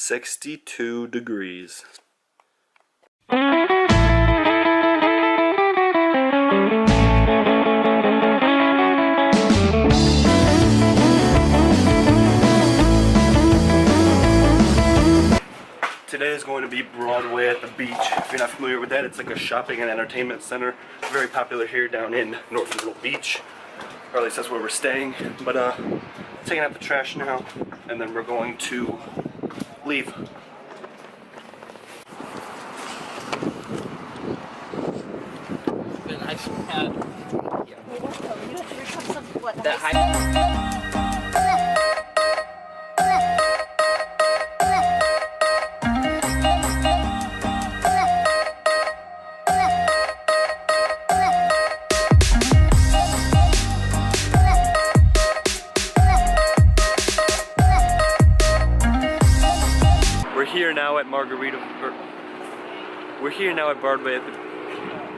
62 degrees. Today is going to be Broadway at the beach. If you're not familiar with that, it's like a shopping and entertainment center. Very popular here down in North Myrtle Beach. Or at least that's where we're staying. But taking out the trash now, and then we're going to leave.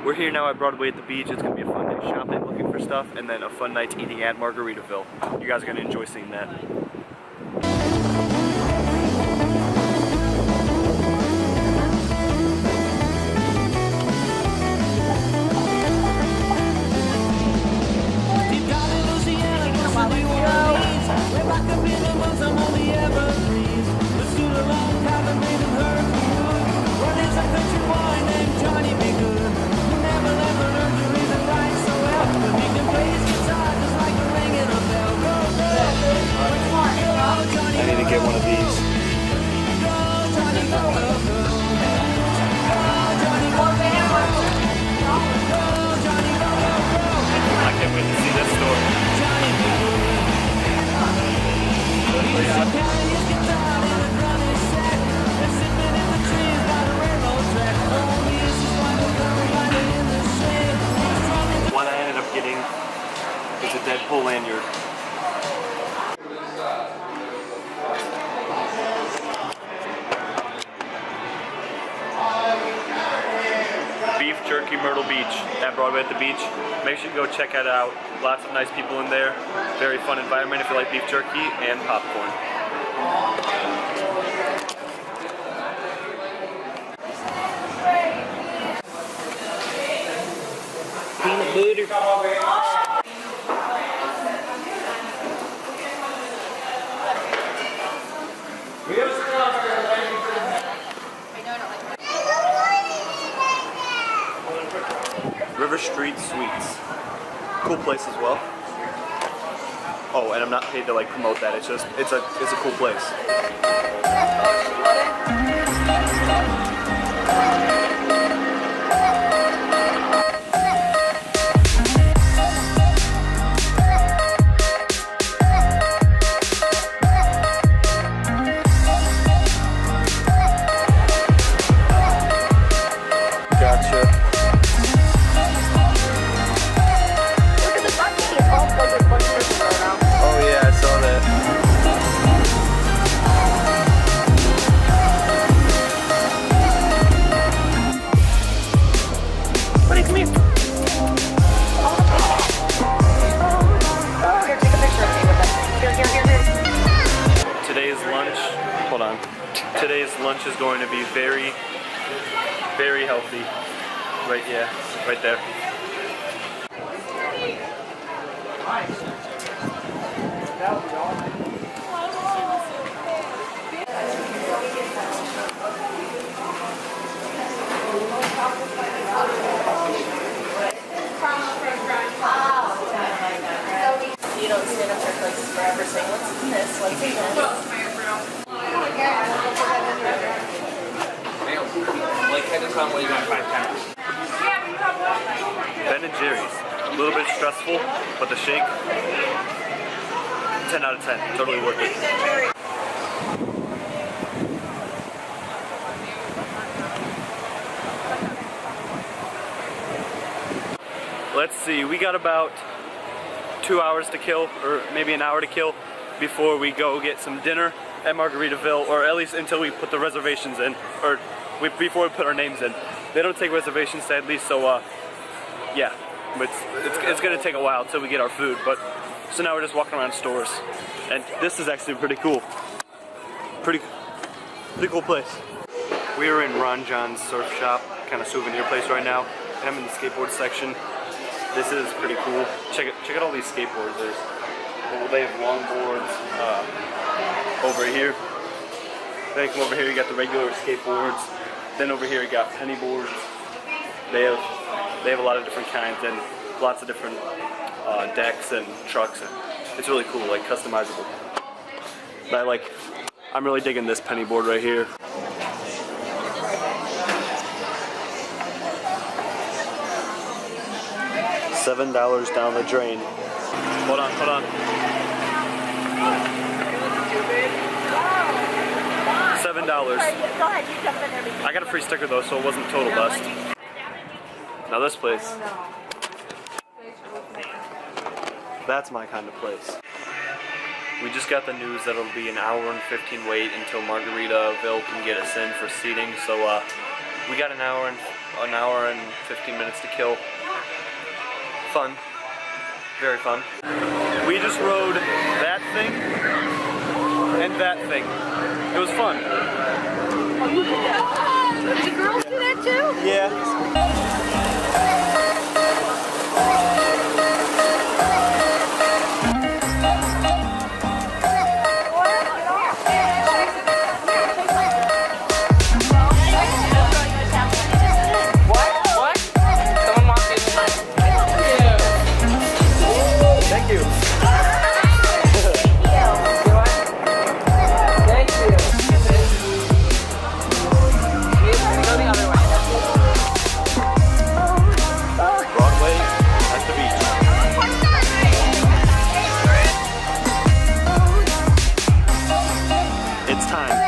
We're here now at Broadway at the beach. It's gonna be a fun day shopping, looking for stuff, and then a fun night eating at Margaritaville. You guys are gonna enjoy seeing that. I need to get one of these. I can't wait to see this store. What I ended up getting is a Deadpool lanyard. Beef jerky Myrtle Beach at Broadway at the beach. Make sure you go check it out. Lots of nice people in there. Very fun environment if you like beef jerky and popcorn. Peanut butter. River Street Sweets. Cool place as well. Oh, and I'm not paid to like promote that. It's just it's a cool place. Today's lunch is going to be very, very healthy. Right, yeah, right there. You don't stand up there like forever saying, what's this? What's this? Like, I just found what you got 5 times. Ben & Jerry's. A little bit stressful, but the shake, 10 out of 10. Totally worth it. Let's see, we got about 2 hours to kill, or maybe an hour to kill, before we go get some dinner at Margaritaville, or at least until we put the reservations in, or before we put our names in. They don't take reservations, sadly, so yeah, but it's gonna take a while until we get our food. But so now we're just walking around stores, and this is actually pretty cool. Pretty cool place. We are in Ron John's surf shop, kind of souvenir place right now, and I'm in the skateboard section. This is pretty cool. Check out all these skateboards. They have longboards over here. Then you come over here, you got the regular skateboards. Then over here you got penny boards. They have a lot of different kinds and lots of different decks and trucks, and it's really cool, like customizable. But I'm really digging this penny board right here. $7 down the drain. Hold on. $7. Go ahead, you jump in there. I got a free sticker though, so it wasn't a total bust. Now this place. That's my kind of place. We just got the news that it'll be an hour and 15 wait until Margaritaville can get us in for seating. So we got an hour and 15 minutes to kill. Fun. Very fun. We just rode that thing and that thing. It was fun. Did the girls do that too? Yeah. What? Someone walked in. Thank you. Thank you. Go the other way. Broadway at the beach. It's time.